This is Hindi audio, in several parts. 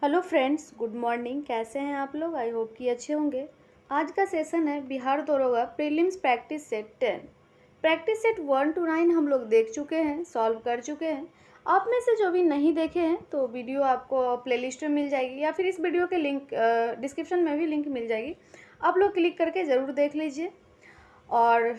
Hello friends, good morning. कैसे हैं आप लोग? आई होप कि अच्छे होंगे। आज का सेशन है बिहार दरोगा prelims practice set 10। Practice set 1 to 9 हम लोग देख चुके हैं, सॉल्व कर चुके हैं। आप में से जो भी नहीं देखे हैं तो वीडियो आपको प्लेलिस्ट में मिल जाएगी या फिर इस वीडियो के लिंक डिस्क्रिप्शन में भी लिंक मिल जाएगी। आप लोग क्लिक करके ज़रूर देख लीजिए। और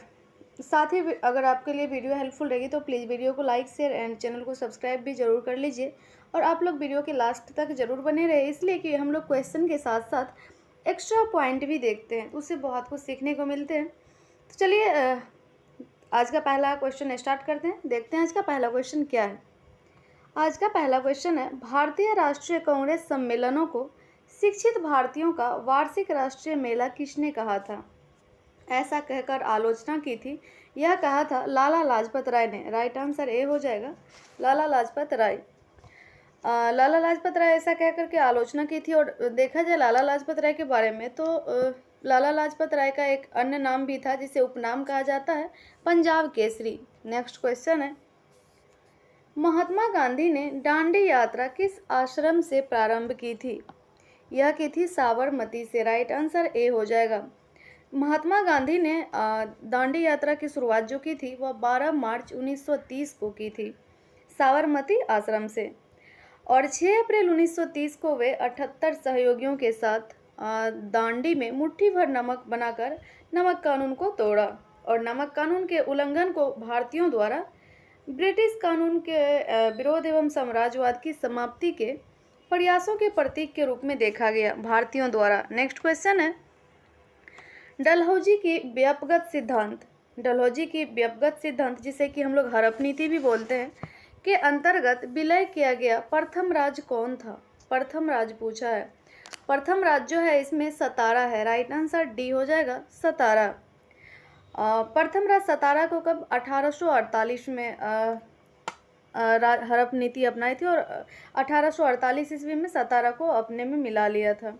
साथ ही अगर आपके लिए वीडियो हेल्पफुल रहेगी तो प्लीज़ वीडियो को लाइक शेयर एंड चैनल को सब्सक्राइब भी ज़रूर कर लीजिए। और आप लोग वीडियो के लास्ट तक ज़रूर बने रहे, इसलिए कि हम लोग क्वेश्चन के साथ साथ एक्स्ट्रा पॉइंट भी देखते हैं, उससे बहुत कुछ सीखने को मिलते हैं। तो चलिए आज का पहला क्वेश्चन स्टार्ट करते हैं। देखते हैं आज का पहला क्वेश्चन क्या है। आज का पहला क्वेश्चन है, भारतीय राष्ट्रीय कांग्रेस सम्मेलनों को शिक्षित भारतीयों का वार्षिक राष्ट्रीय मेला किसने कहा था? ऐसा कहकर आलोचना की थी। यह कहा था लाला लाजपत राय ने। राइट आंसर ए हो जाएगा, लाला लाजपत राय। लाला लाजपत राय ऐसा कह कर के आलोचना की थी। और देखा जाए लाला लाजपत राय के बारे में तो लाला लाजपत राय का एक अन्य नाम भी था जिसे उपनाम कहा जाता है, पंजाब केसरी। नेक्स्ट क्वेश्चन है, महात्मा गांधी ने दांडी यात्रा किस आश्रम से प्रारंभ की थी? यह की थी साबरमती से। राइट आंसर ए हो जाएगा। महात्मा गांधी ने दांडी यात्रा की शुरुआत जो की थी वह 12 मार्च 1930 को की थी, साबरमती आश्रम से। और 6 अप्रैल 1930 को वे 78 सहयोगियों के साथ दांडी में मुट्ठी भर नमक बनाकर नमक कानून को तोड़ा। और नमक कानून के उल्लंघन को भारतीयों द्वारा ब्रिटिश कानून के विरोध एवं साम्राज्यवाद की समाप्ति के प्रयासों के प्रतीक के रूप में देखा गया भारतीयों द्वारा। नेक्स्ट क्वेश्चन है, डलहौजी की व्यापगत सिद्धांत, डलहौजी की व्यापगत सिद्धांत जिसे कि हम लोग हड़प नीति भी बोलते हैं, के अंतर्गत विलय किया गया प्रथम राज्य कौन था? प्रथम राज्य पूछा है। प्रथम राज्य जो है इसमें सतारा है। राइट आंसर डी हो जाएगा, सतारा। प्रथम राज्य सतारा को कब 1848 में हड़प नीति अपनाई थी और 1848 ईस्वी में सतारा को अपने में मिला लिया था।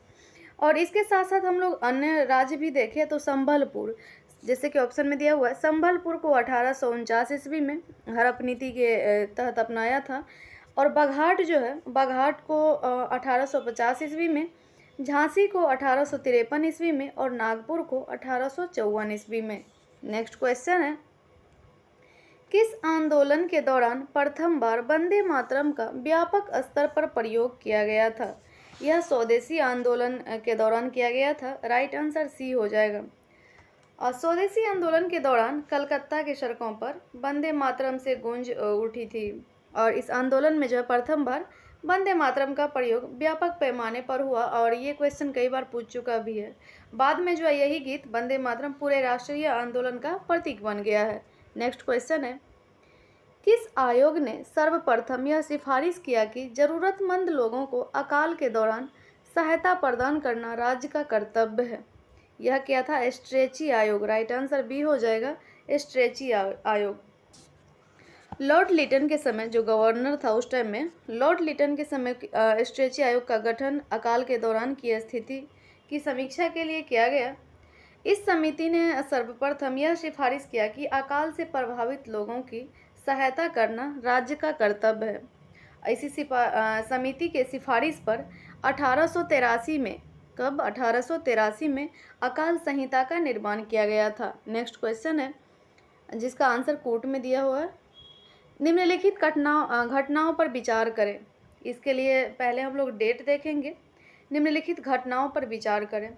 और इसके साथ साथ हम लोग अन्य राज्य भी देखें तो संभलपुर, जैसे कि ऑप्शन में दिया हुआ है, संभलपुर को 1849 ईस्वी में हड़प नीति के तहत अपनाया था। और बाघाट जो है, बाघाट को 1850 ईस्वी में, झांसी को 1853 ईस्वी में और नागपुर को 1854 ईस्वी में। नेक्स्ट क्वेश्चन है, किस आंदोलन के दौरान प्रथम बार वंदे मातरम का व्यापक स्तर पर प्रयोग किया गया था? यह स्वदेशी आंदोलन के दौरान किया गया था। राइट आंसर सी हो जाएगा। और स्वदेशी आंदोलन के दौरान कलकत्ता के सड़कों पर वंदे मातरम से गूंज उठी थी। और इस आंदोलन में जो है प्रथम बार वंदे मातरम का प्रयोग व्यापक पैमाने पर हुआ। और ये क्वेश्चन कई बार पूछ चुका भी है। बाद में जो है यही गीत वंदे मातरम पूरे राष्ट्रीय आंदोलन का प्रतीक बन गया है। नेक्स्ट क्वेश्चन है, किस आयोग ने सर्वप्रथम यह सिफारिश किया कि जरूरतमंद लोगों को अकाल के दौरान सहायता प्रदान करना राज्य का कर्तव्य है? यह क्या था? स्ट्रेची आयोग। राइट आंसर बी हो जाएगा, स्ट्रेची आयोग। लॉर्ड लिटन के समय जो गवर्नर था उस टाइम में, लॉर्ड लिटन के समय स्ट्रेची आयोग का गठन अकाल के दौरान की स्थिति की समीक्षा के लिए किया गया। इस समिति ने सर्वप्रथम यह सिफारिश किया कि अकाल से प्रभावित लोगों की सहायता करना राज्य का कर्तव्य है। इसी समिति के सिफारिश पर 1883 में, कब? 1883 में अकाल संहिता का निर्माण किया गया था। नेक्स्ट क्वेश्चन है जिसका आंसर कोर्ट में दिया हुआ है, निम्नलिखित घटनाओं पर विचार करें। इसके लिए पहले हम लोग डेट देखेंगे। निम्नलिखित घटनाओं पर विचार करें।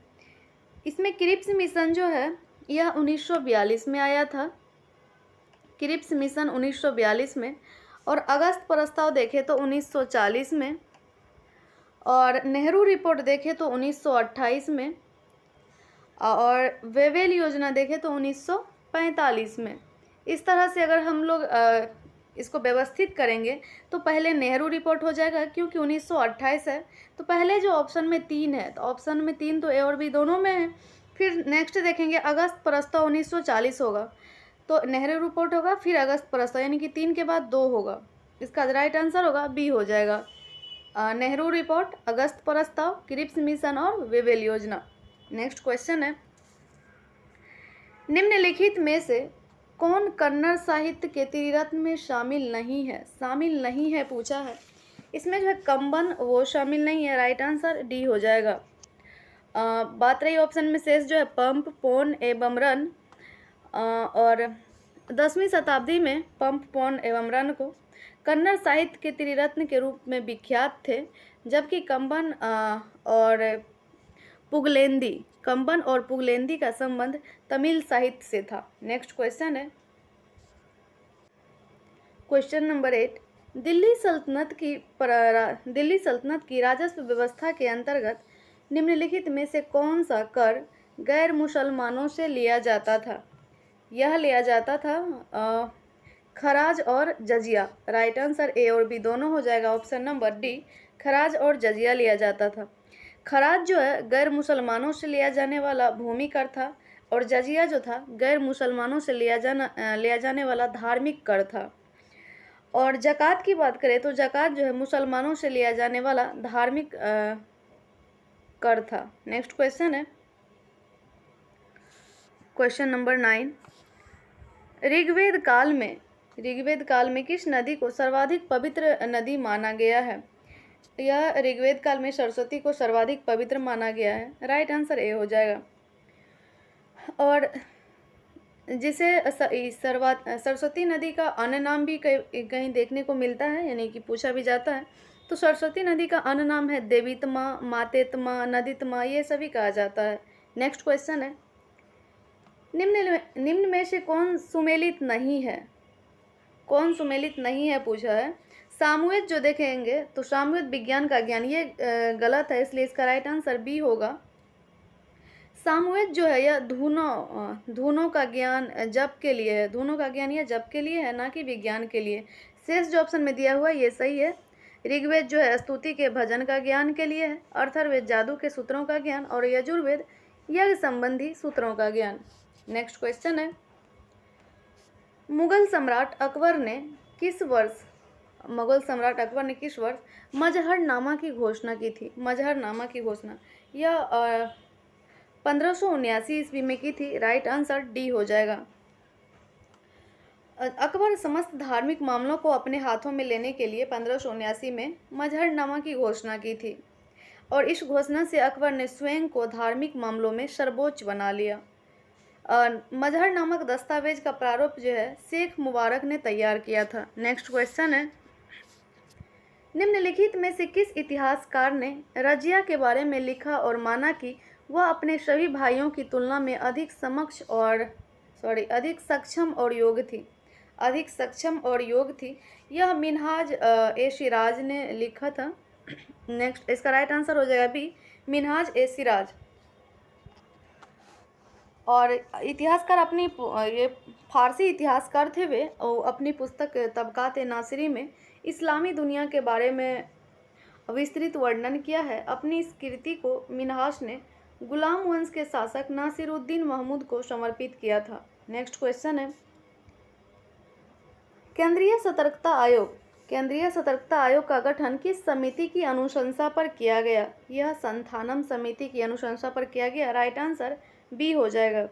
इसमें क्रिप्स मिशन जो है यह 1942 में आया था, क्रिप्स मिशन 1942 में। और अगस्त प्रस्ताव देखें तो 1940 में। और नेहरू रिपोर्ट देखें तो 1928 में। और वेवेल योजना देखें तो 1945 में। इस तरह से अगर हम लोग इसको व्यवस्थित करेंगे तो पहले नेहरू रिपोर्ट हो जाएगा, क्योंकि 1928 है तो पहले जो ऑप्शन में 3 है तो ऑप्शन में 3 तो ए और बी दोनों में है। फिर नेक्स्ट देखेंगे अगस्त प्रस्ताव 1940 होगा तो नेहरू रिपोर्ट होगा, फिर अगस्त प्रस्ताव, यानी कि 3 के बाद 2 होगा। इसका राइट आंसर होगा बी हो जाएगा, नेहरू रिपोर्ट, अगस्त प्रस्ताव, क्रिप्स मिशन और वेवेल योजना। नेक्स्ट क्वेश्चन है, निम्नलिखित में से कौन कन्नड़ साहित्य के त्रिरत्न में शामिल नहीं है? शामिल नहीं है पूछा है। इसमें जो है कंबन वो शामिल नहीं है, राइट आंसर डी हो जाएगा। बात रही ऑप्शन में शेष जो है पंप, पौन एवं रन। और 10वीं शताब्दी में पंप, पौन एवं रन को कन्नड़ साहित्य के त्रिरत्न के रूप में विख्यात थे, जबकि कंबन और पुगलेंदी का संबंध तमिल साहित्य से था। नेक्स्ट क्वेश्चन है क्वेश्चन नंबर 8। दिल्ली सल्तनत की राजस्व व्यवस्था के अंतर्गत निम्नलिखित में से कौन सा कर गैर मुसलमानों से लिया जाता था? यह लिया जाता था खराज और जजिया। राइट आंसर ए और बी दोनों हो जाएगा। ऑप्शन नंबर डी, खराज और जजिया लिया जाता था। खराज जो है गैर मुसलमानों से लिया जाने वाला भूमि कर था, और जजिया जो था गैर मुसलमानों से लिया जाने वाला धार्मिक कर था। और ज़कात की बात करें तो ज़कात जो है मुसलमानों से लिया जाने वाला धार्मिक कर था। नेक्स्ट क्वेश्चन है क्वेश्चन नंबर 9। ऋग्वेद काल में किस नदी को सर्वाधिक पवित्र नदी माना गया है? यह ऋग्वेद काल में सरस्वती को सर्वाधिक पवित्र माना गया है। राइट आंसर ए हो जाएगा। और जिसे सरस्वती नदी का अन्य नाम भी कहीं देखने को मिलता है, यानी कि पूछा भी जाता है, तो सरस्वती नदी का अन्य नाम है देवीतमा, मातेतमा, नदीतमा, ये सभी कहा जाता है। नेक्स्ट क्वेश्चन है निम्न में से कौन सुमेलित नहीं है? कौन सुमेलित नहीं है पूछा है। सामवेद जो देखेंगे तो सामवेद विज्ञान का ज्ञान, ये गलत है, इसलिए इसका राइट आंसर बी होगा। सामवेद जो है यह धुनों का ज्ञान जप के लिए है। धुनों का ज्ञान यह जप के लिए है, ना कि विज्ञान के लिए। शेष जो ऑप्शन में दिया हुआ है ये सही है। ऋग्वेद जो है स्तुति के भजन का ज्ञान के लिए है, अथर्ववेद जादू के सूत्रों का ज्ञान, और यजुर्वेद यज्ञ संबंधी सूत्रों का ज्ञान। नेक्स्ट क्वेश्चन है मुगल सम्राट अकबर ने किस वर्ष मजहरनामा की घोषणा की थी? मजहरनामा की घोषणा यह 1579 ईस्वी में की थी। राइट आंसर डी हो जाएगा। अकबर समस्त धार्मिक मामलों को अपने हाथों में लेने के लिए 1579 में मजहरनामा की घोषणा की थी, और इस घोषणा से अकबर ने स्वयं को धार्मिक मामलों में सर्वोच्च बना लिया। मजहर नामक दस्तावेज का प्रारूप जो है शेख मुबारक ने तैयार किया था। नेक्स्ट क्वेश्चन है निम्नलिखित में से किस इतिहासकार ने रजिया के बारे में लिखा और माना कि वह अपने सभी भाइयों की तुलना में अधिक सक्षम और योग्य थी? यह मिनहाज ए सिराज ने लिखा था। नेक्स्ट इसका राइट आंसर हो जाएगा बी, मिनहाज ए सिराज। और इतिहासकार ये फारसी इतिहासकार थे वे, और अपनी पुस्तक तबकात-ए-नासिरी में इस्लामी दुनिया के बारे में विस्तृत वर्णन किया है। अपनी इस कृति को मिनहाज ने गुलाम वंश के शासक नासिरुद्दीन महमूद को समर्पित किया था। नेक्स्ट क्वेश्चन है केंद्रीय सतर्कता आयोग का गठन किस समिति की अनुशंसा पर किया गया? यह संथानम समिति की अनुशंसा पर किया गया। राइट आंसर बी हो जाएगा।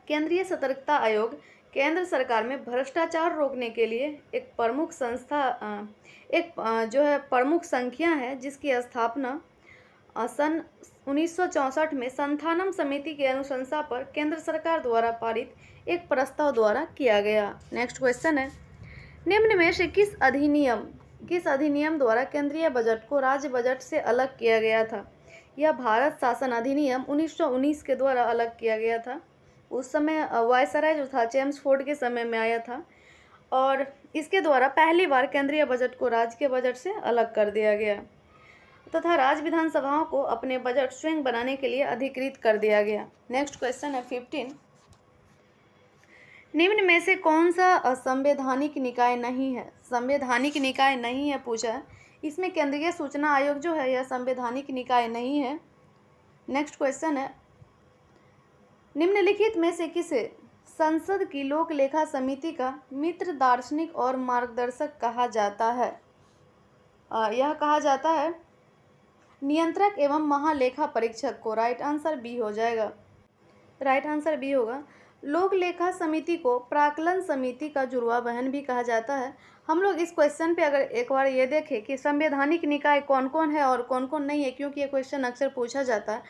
केंद्रीय सतर्कता आयोग केंद्र सरकार में भ्रष्टाचार रोकने के लिए एक प्रमुख संख्या है, जिसकी स्थापना सन 1964 में संथानम समिति की अनुशंसा पर केंद्र सरकार द्वारा पारित एक प्रस्ताव द्वारा किया गया। नेक्स्ट क्वेश्चन है निम्न में से किस अधिनियम द्वारा केंद्रीय बजट को राज्य बजट से अलग किया गया था? यह भारत शासन अधिनियम 1919 के द्वारा अलग किया गया था। उस समय वायसराय जो था चेम्सफोर्ड के समय में आया था, और इसके द्वारा पहली बार केंद्रीय बजट को राज्य के बजट से अलग कर दिया गया, तथा राज्य विधानसभाओं को अपने बजट स्वयं बनाने के लिए अधिकृत कर दिया गया। नेक्स्ट क्वेश्चन है 15। निम्न में से कौन सा संवैधानिक निकाय नहीं है? संवैधानिक निकाय नहीं है पूछा है। इसमें केंद्रीय सूचना आयोग जो है यह संवैधानिक निकाय नहीं है। नेक्स्ट क्वेश्चन है निम्नलिखित में से किसे संसद की लोक लेखा समिति का मित्र, दार्शनिक और मार्गदर्शक कहा जाता है? यह कहा जाता है नियंत्रक एवं महालेखा परीक्षक को। राइट आंसर बी हो जाएगा। राइट आंसर बी होगा। लोक लेखा समिति को प्राक्कलन समिति का जुड़वा बहन भी कहा जाता है। हम लोग इस क्वेश्चन पे अगर एक बार ये देखें कि संवैधानिक निकाय कौन कौन है और कौन कौन नहीं है, क्योंकि ये क्वेश्चन अक्सर पूछा जाता है,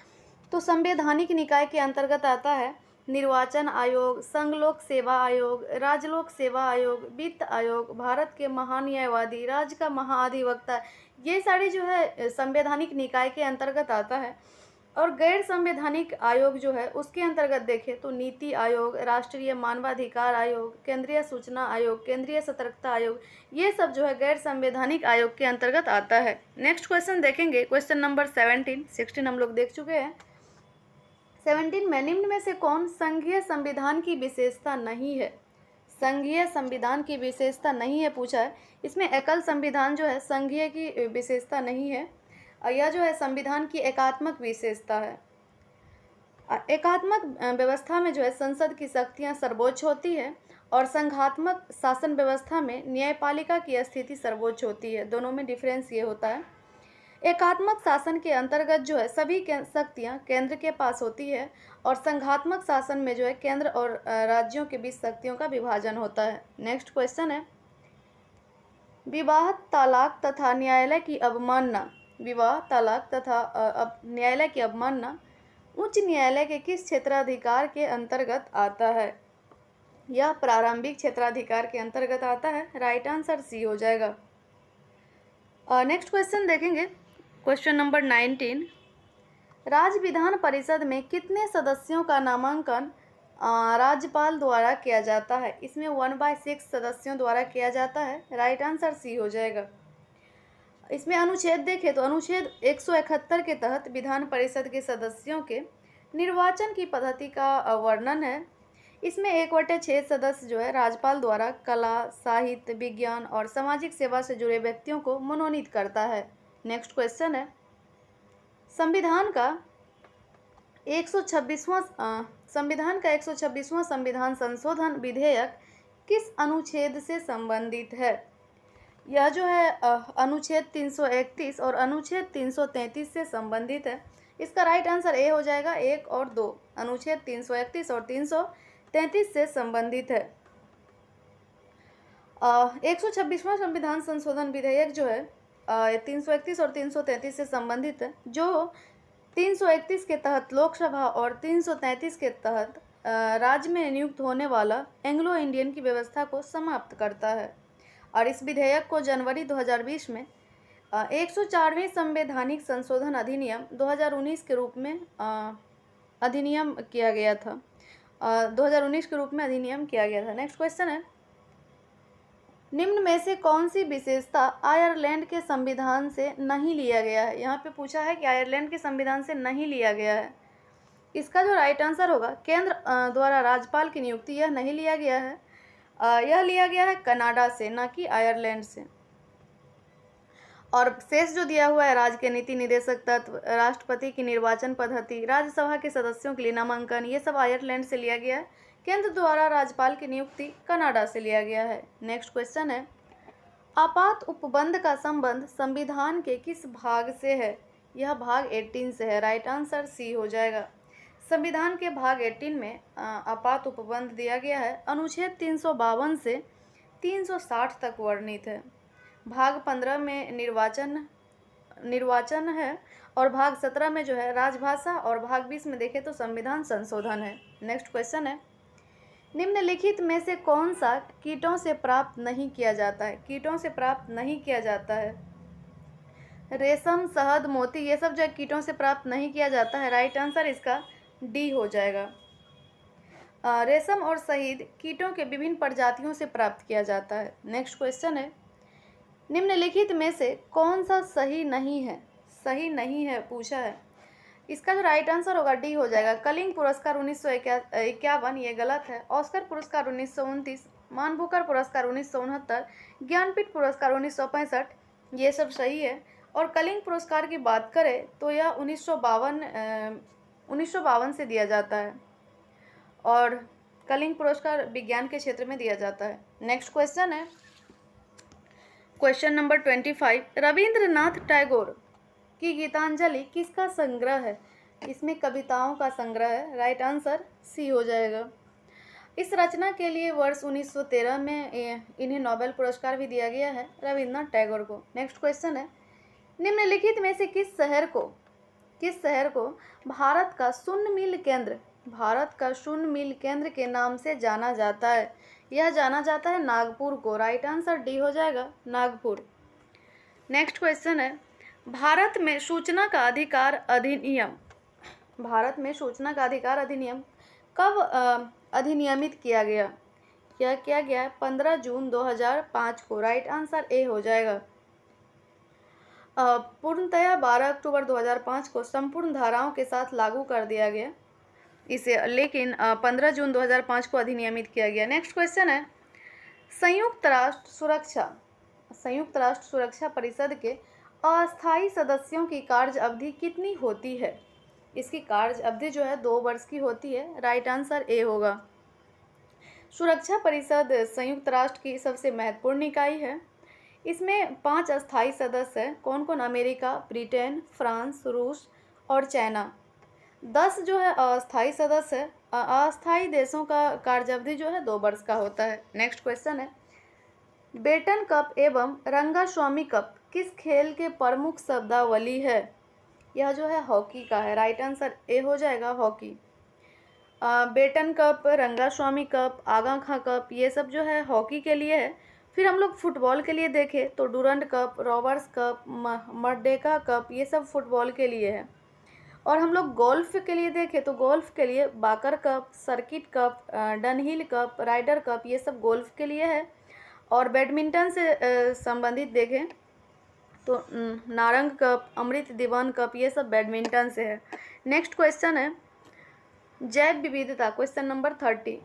तो संवैधानिक निकाय के अंतर्गत आता है निर्वाचन आयोग, संघ लोक सेवा आयोग, राज्य लोक सेवा आयोग, वित्त आयोग, भारत के महान्यायवादी, राज्य का महाधिवक्ता। ये सारी जो है संवैधानिक निकाय के अंतर्गत आता है। और गैर संवैधानिक आयोग जो है उसके अंतर्गत देखें तो नीति आयोग, राष्ट्रीय मानवाधिकार आयोग, केंद्रीय सूचना आयोग, केंद्रीय सतर्कता आयोग, ये सब जो है गैर संवैधानिक आयोग के अंतर्गत आता है। नेक्स्ट क्वेश्चन देखेंगे, क्वेश्चन नंबर 17। 16 हम लोग देख चुके हैं। 17 में निम्न में से कौन संघीय संविधान की विशेषता नहीं है? संघीय संविधान की विशेषता नहीं है पूछा है। इसमें एकल संविधान जो है संघीय की विशेषता नहीं है, यह जो है संविधान की एकात्मक विशेषता है। एकात्मक व्यवस्था में जो है संसद की शक्तियां सर्वोच्च होती है और संघात्मक शासन व्यवस्था में न्यायपालिका की स्थिति सर्वोच्च होती है। दोनों में डिफरेंस ये होता है। एकात्मक शासन के अंतर्गत जो है सभी शक्तियां केंद्र के पास होती है और संघात्मक शासन में जो है केंद्र और राज्यों के बीच शक्तियों का विभाजन होता है। नेक्स्ट क्वेश्चन है, विवाह, तलाक तथा न्यायालय की अवमानना, विवाह, तलाक तथा न्यायालय की अवमानना उच्च न्यायालय के किस क्षेत्राधिकार के अंतर्गत आता है? यह प्रारंभिक क्षेत्राधिकार के अंतर्गत आता है। राइट आंसर सी हो जाएगा। नेक्स्ट क्वेश्चन देखेंगे, क्वेश्चन नंबर 19। राज्य विधान परिषद में कितने सदस्यों का नामांकन राज्यपाल द्वारा किया जाता है? इसमें 1/6 सदस्यों द्वारा किया जाता है। राइट आंसर सी हो जाएगा। इसमें अनुच्छेद देखें तो अनुच्छेद 171 के तहत विधान परिषद के सदस्यों के निर्वाचन की पद्धति का वर्णन है। इसमें 1/6 सदस्य जो है राज्यपाल द्वारा कला, साहित्य, विज्ञान और सामाजिक सेवा से जुड़े व्यक्तियों को मनोनीत करता है। नेक्स्ट क्वेश्चन है, संविधान का 126वां संविधान संशोधन विधेयक किस अनुच्छेद से संबंधित है? यह जो है अनुच्छेद 331 और अनुच्छेद 333 से संबंधित है। इसका राइट आंसर ए हो जाएगा, 1 और 2। अनुच्छेद 331 और 333 से संबंधित है। 126वां संविधान संशोधन विधेयक जो है 331 और 333 से संबंधित है, जो 331 के तहत लोकसभा और 333 के तहत राज्य में नियुक्त होने वाला एंग्लो इंडियन की व्यवस्था को समाप्त करता है। और इस विधेयक को जनवरी 2020 में 104वें संवैधानिक संशोधन अधिनियम 2019 के रूप में अधिनियम किया गया था। 2019 के रूप में अधिनियम किया गया था। नेक्स्ट क्वेश्चन है, निम्न में से कौन सी विशेषता आयरलैंड के संविधान से नहीं लिया गया है? यहाँ पे पूछा है कि आयरलैंड के संविधान से नहीं लिया गया है। इसका जो राइट आंसर होगा, केंद्र द्वारा राज्यपाल की नियुक्ति, यह नहीं लिया गया है। यह लिया गया है कनाडा से, ना कि आयरलैंड से। और शेष जो दिया हुआ है राज्य के नीति निदेशक तत्व, राष्ट्रपति की निर्वाचन पद्धति, राज्यसभा के सदस्यों के लिए नामांकन, ये सब आयरलैंड से लिया गया है। केंद्र द्वारा राज्यपाल की नियुक्ति कनाडा से लिया गया है। नेक्स्ट क्वेश्चन है, आपात उपबंध का संबंध संविधान के किस भाग से है? यह भाग 18 से है। राइट आंसर सी हो जाएगा। संविधान के भाग 18 में आपात उपबंध दिया गया है। अनुच्छेद 352 से 360 तक वर्णित है। भाग 15 में निर्वाचन है और भाग 17 में जो है राजभाषा और भाग 20 में देखें तो संविधान संशोधन है। नेक्स्ट क्वेश्चन है, निम्नलिखित में से कौन सा कीटों से प्राप्त नहीं किया जाता है? कीटों से प्राप्त नहीं किया जाता है। रेशम, शहद, मोती, ये सब जो है कीटों से प्राप्त नहीं किया जाता है। राइट आंसर इसका डी हो जाएगा। रेशम और शहद कीटों के विभिन्न प्रजातियों से प्राप्त किया जाता है। नेक्स्ट क्वेश्चन है, निम्नलिखित में से कौन सा सही नहीं है? सही नहीं है पूछा है। इसका जो राइट आंसर होगा डी हो जाएगा। कलिंग पुरस्कार 1951 ये गलत है। ऑस्कर पुरस्कार 1929, मानबुकर पुरस्कार 1969, ज्ञानपीठ पुरस्कार 1965 ये सब सही है। और कलिंग पुरस्कार की बात करें तो यह 1952 से दिया जाता है और कलिंग पुरस्कार विज्ञान के क्षेत्र में दिया जाता है। नेक्स्ट क्वेश्चन है, क्वेश्चन नंबर 25, रविंद्रनाथ टैगोर की गीतांजलि किसका संग्रह है? इसमें कविताओं का संग्रह है। राइट आंसर सी हो जाएगा। इस रचना के लिए वर्ष 1913 में इन्हें नोबेल पुरस्कार भी दिया गया है, रविन्द्रनाथ टैगोर को। नेक्स्ट क्वेश्चन है, निम्नलिखित में से किस शहर को भारत का शून्य मील केंद्र के नाम से जाना जाता है? यह जाना जाता है नागपुर को। राइट आंसर डी हो जाएगा, नागपुर। नेक्स्ट क्वेश्चन है, भारत में सूचना का अधिकार अधिनियम कब अधिनियमित किया गया? क्या किया गया है? 15 जून 2005 को। राइट आंसर ए हो जाएगा। पूर्णतया 12 अक्टूबर 2005 को संपूर्ण धाराओं के साथ लागू कर दिया गया इसे, लेकिन 15 जून 2005 को अधिनियमित किया गया। नेक्स्ट क्वेश्चन है, संयुक्त राष्ट्र सुरक्षा परिषद के अस्थायी सदस्यों की कार्य अवधि कितनी होती है? इसकी कार्य अवधि जो है 2 वर्ष की होती है। राइट आंसर ए होगा। सुरक्षा परिषद संयुक्त राष्ट्र की सबसे महत्वपूर्ण इकाई है। इसमें 5 अस्थायी सदस्य हैं। कौन कौन? अमेरिका, ब्रिटेन, फ्रांस, रूस और चाइना। 10 जो है अस्थायी सदस्य है। अस्थायी देशों का कार्य अवधि जो है 2 वर्ष का होता है। नेक्स्ट क्वेश्चन है, बेटन कप एवं रंगास्वामी कप किस खेल के प्रमुख शब्दावली है? यह जो है हॉकी का है। राइट आंसर ए हो जाएगा, hockey. Beighton cup, Rangaswamy cup, Aga Khan cup, ये सब जो है हॉकी के लिए है। फिर हम लोग फुटबॉल के लिए देखें तो Durand cup, Roberts cup, Merdeka cup, ये सब फुटबॉल के लिए है। और हम लोग गोल्फ के लिए देखें तो गोल्फ के लिए Walker cup, circuit cup, Dunhill cup, Ryder cup, ये सब गोल्फ के लिए है। और बैडमिंटन से संबंधित देखें तो नारंग कप, अमृत दीवान कप, ये सब बैडमिंटन से है। नेक्स्ट क्वेश्चन है, जैव विविधता। क्वेश्चन नंबर 30,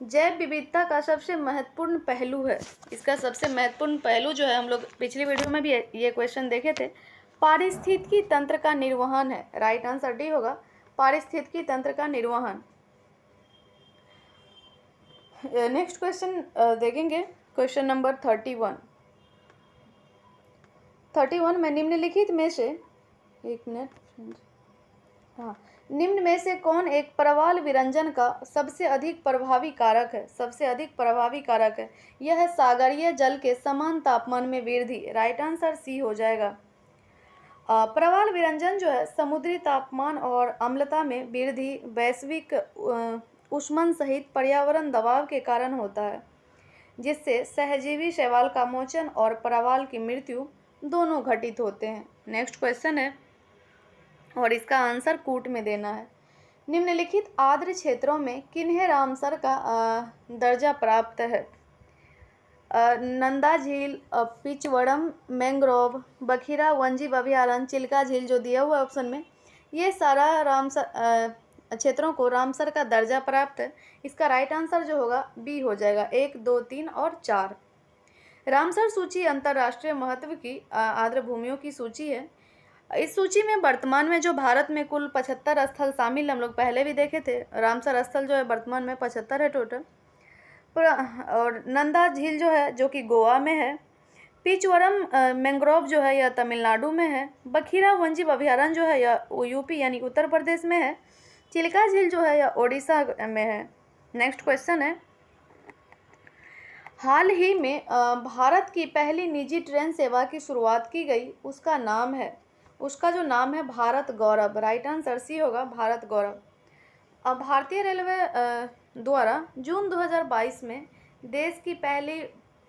जैव विविधता का सबसे महत्वपूर्ण पहलू है। इसका सबसे महत्वपूर्ण पहलू जो है, हम लोग पिछली वीडियो में भी ये क्वेश्चन देखे थे, पारिस्थितिकी तंत्र का निर्वहन है। राइट आंसर डी होगा, पारिस्थितिकी तंत्र का निर्वहन। नेक्स्ट क्वेश्चन देखेंगे, क्वेश्चन नंबर 31 में निम्नलिखित में से, एक मिनट, हाँ, निम्न में से कौन एक प्रवाल विरंजन का सबसे अधिक प्रभावी कारक है? यह है सागरीय जल के समान तापमान में वृद्धि। राइट आंसर सी हो जाएगा। प्रवाल विरंजन जो है समुद्री तापमान और अम्लता में वृद्धि, वैश्विक ऊष्मन सहित पर्यावरण दबाव के कारण होता है, जिससे सहजीवी शैवाल का मोचन और प्रवाल की मृत्यु दोनों घटित होते हैं। नेक्स्ट क्वेश्चन है और इसका आंसर कूट में देना है। निम्नलिखित आर्द्र क्षेत्रों में किन्हें रामसर का दर्जा प्राप्त है? नंदा झील, पिचवड़म, मैंग्रोव, बखीरा वन्यजीव अभयारण्य, चिल्का झील जो दिया हुआ ऑप्शन में, ये सारा रामसर क्षेत्रों को रामसर का दर्जा प्राप्त है। इसका राइट आंसर जो होगा बी हो जाएगा, 1, 2, 3 और 4। रामसर सूची अंतर्राष्ट्रीय महत्व की आर्द्र भूमियों की सूची है। इस सूची में वर्तमान में जो भारत में कुल 75 स्थल शामिल, हम लोग पहले भी देखे थे। रामसर स्थल जो है वर्तमान में 75 है टोटल। और नंदा झील जो है जो कि गोवा में है। पिचवरम मैंग्रोव जो है यह तमिलनाडु में है। बखीरा वन्यजीव अभयारण्य जो है यह यूपी यानी उत्तर प्रदेश में है। चिल्का झील जो है यह ओडिशा में है। नेक्स्ट क्वेश्चन है, हाल ही में भारत की पहली निजी ट्रेन सेवा की शुरुआत की गई, उसका जो नाम है भारत गौरव। राइट आंसर सी होगा, भारत गौरव। अब भारतीय रेलवे द्वारा जून 2022 में देश की पहली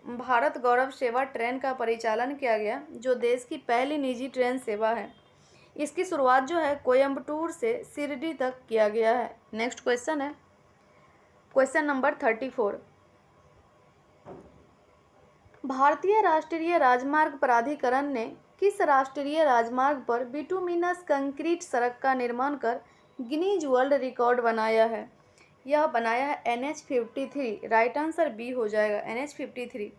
भारत गौरव सेवा ट्रेन का परिचालन किया गया, जो देश की पहली निजी ट्रेन सेवा है। इसकी शुरुआत जो है कोयम्बटूर से शिरडी तक किया गया है। नेक्स्ट क्वेश्चन है, क्वेश्चन नंबर 34, भारतीय राष्ट्रीय राजमार्ग प्राधिकरण ने किस राष्ट्रीय राजमार्ग पर बिटुमिनस कंक्रीट सड़क का निर्माण कर गिनीज वर्ल्ड रिकॉर्ड बनाया है? यह बनाया है NH 53। राइट आंसर बी हो जाएगा, NH 53।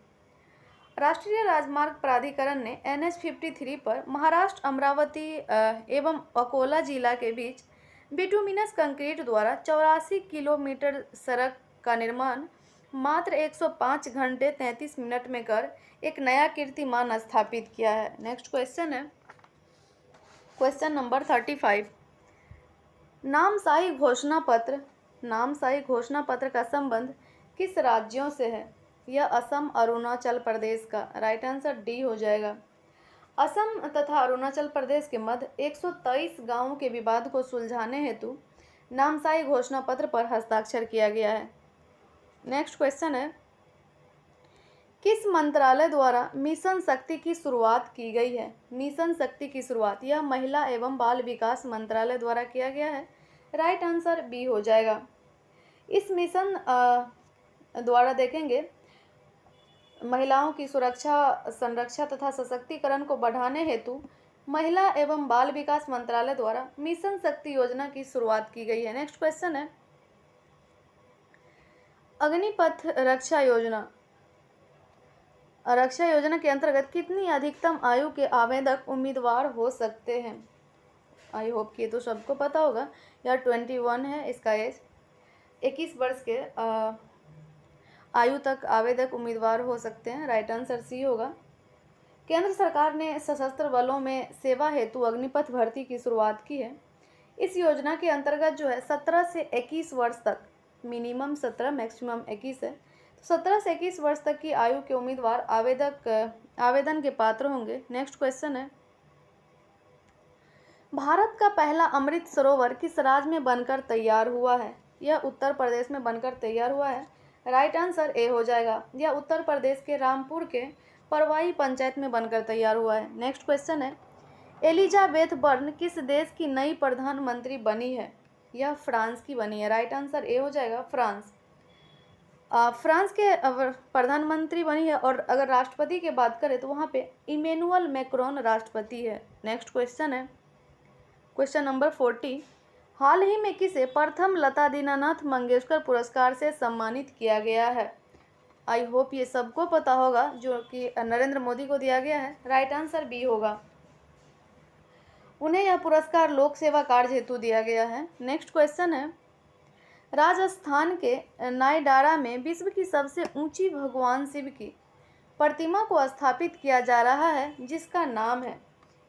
राष्ट्रीय राजमार्ग प्राधिकरण ने NH 53 पर महाराष्ट्र अमरावती एवं अकोला जिला के बीच बिटुमिनस कंक्रीट द्वारा 84 किलोमीटर सड़क का निर्माण मात्र 105 घंटे 33 मिनट में कर एक नया कीर्तिमान स्थापित किया है। नेक्स्ट क्वेश्चन है, क्वेश्चन नंबर 35, नामसाई घोषणा पत्र नामसाई घोषणा पत्र का संबंध किस राज्यों से है? यह असम अरुणाचल प्रदेश का। राइट आंसर डी हो जाएगा। असम तथा अरुणाचल प्रदेश के मध्य 123 गांवों के विवाद को सुलझाने हेतु नामसाई घोषणा पत्र पर हस्ताक्षर किया गया है। नेक्स्ट क्वेश्चन है, किस मंत्रालय द्वारा मिशन शक्ति की शुरुआत की गई है? मिशन शक्ति की शुरुआत यह महिला एवं बाल विकास मंत्रालय द्वारा किया गया है। राइट आंसर बी हो जाएगा। इस मिशन द्वारा देखेंगे महिलाओं की सुरक्षा, संरक्षा तथा सशक्तिकरण को बढ़ाने हेतु महिला एवं बाल विकास मंत्रालय द्वारा मिशन शक्ति योजना की शुरुआत की गई है। नेक्स्ट क्वेश्चन है, अग्निपथ रक्षा योजना के अंतर्गत कितनी अधिकतम आयु के आवेदक उम्मीदवार हो सकते हैं? आई होप कि तो सबको पता होगा। यह 21 है इसका एज। 21 वर्ष के आयु तक आवेदक उम्मीदवार हो सकते हैं। राइट आंसर सी होगा। केंद्र सरकार ने सशस्त्र बलों में सेवा हेतु अग्निपथ भर्ती की शुरुआत की है। इस योजना के अंतर्गत जो है 17 से 21 वर्ष तक, मिनिमम 17 मैक्सिमम 21 है, तो 17 से 21 वर्ष तक की आयु के उम्मीदवार आवेदन के पात्र होंगे। नेक्स्ट क्वेश्चन है, भारत का पहला अमृत सरोवर किस राज्य में बनकर तैयार हुआ है? यह उत्तर प्रदेश में बनकर तैयार हुआ है। राइट आंसर ए हो जाएगा। यह उत्तर प्रदेश के रामपुर के परवाई पंचायत में बनकर तैयार हुआ है। नेक्स्ट क्वेश्चन है, एलिजाबेथ बर्न किस देश की नई प्रधानमंत्री बनी है? यह फ्रांस की बनी है। राइट आंसर ए हो जाएगा, फ्रांस। फ्रांस के प्रधानमंत्री बनी है। और अगर राष्ट्रपति की बात करें तो वहाँ पे इमैनुअल मैक्रोन राष्ट्रपति है। नेक्स्ट क्वेश्चन है, क्वेश्चन नंबर 40, हाल ही में किसे प्रथम लता दीनानाथ मंगेशकर पुरस्कार से सम्मानित किया गया है? आई होप ये सबको पता होगा, जो कि नरेंद्र मोदी को दिया गया है। राइट आंसर बी होगा। उन्हें यह पुरस्कार लोक सेवा कार्य हेतु दिया गया है। नेक्स्ट क्वेश्चन है, राजस्थान के नायडारा में विश्व की सबसे ऊंची भगवान शिव की प्रतिमा को स्थापित किया जा रहा है, जिसका नाम है,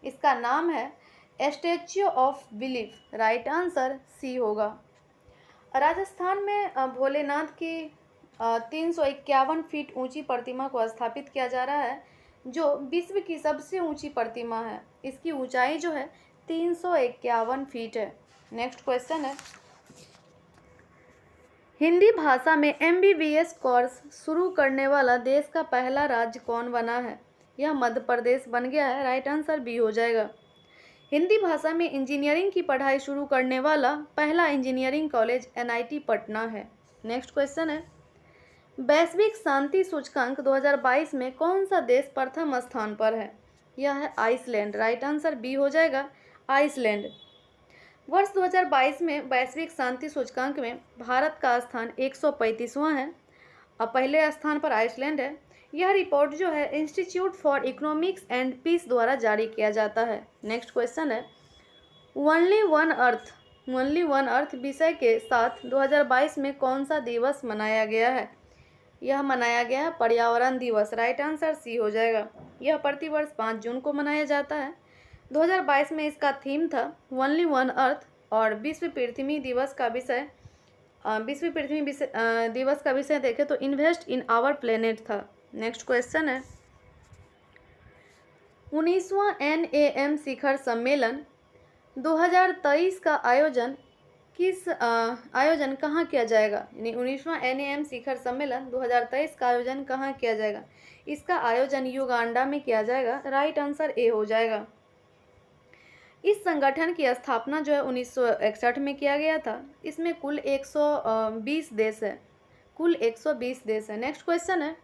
इसका नाम है statue of belief. Right answer C होगा। राजस्थान में भोलेनाथ की 351 फीट ऊंची प्रतिमा को स्थापित किया जा रहा है, जो विश्व की सबसे ऊंची प्रतिमा है। इसकी ऊंचाई जो है 351 फीट है। नेक्स्ट क्वेश्चन है, हिंदी भाषा में MBBS कोर्स शुरू करने वाला देश का पहला राज्य कौन बना है? यह मध्य प्रदेश बन गया है। राइट आंसर बी हो जाएगा। हिंदी भाषा में इंजीनियरिंग की पढ़ाई शुरू करने वाला पहला इंजीनियरिंग कॉलेज NIT पटना है। नेक्स्ट क्वेश्चन है, वैश्विक शांति सूचकांक 2022 में कौन सा देश प्रथम स्थान पर है? यह है आइसलैंड। राइट आंसर बी हो जाएगा, आइसलैंड। वर्ष 2022 में वैश्विक शांति सूचकांक में भारत का स्थान 135वां है और पहले स्थान पर आइसलैंड है। यह रिपोर्ट जो है institute for economics and peace द्वारा जारी किया जाता है। नेक्स्ट क्वेश्चन है, ओनली वन अर्थ विषय के साथ 2022 में कौन सा दिवस मनाया गया है? यह मनाया गया है पर्यावरण दिवस। राइट आंसर सी हो जाएगा। यह प्रतिवर्ष 5 जून को मनाया जाता है। 2022 में इसका थीम था ओनली वन अर्थ और विश्व पृथ्वी दिवस का विषय देखें तो इन्वेस्ट इन आवर प्लेनेट था। नेक्स्ट क्वेश्चन है, 19वां NAM शिखर सम्मेलन 2023 का आयोजन कहाँ किया जाएगा? यानी 19वां NAM शिखर सम्मेलन 2023 का आयोजन कहाँ किया जाएगा? इसका आयोजन युगांडा में किया जाएगा। राइट आंसर ए हो जाएगा। इस संगठन की स्थापना जो है 1961 में किया गया था। इसमें कुल 120 देश है। नेक्स्ट क्वेश्चन है,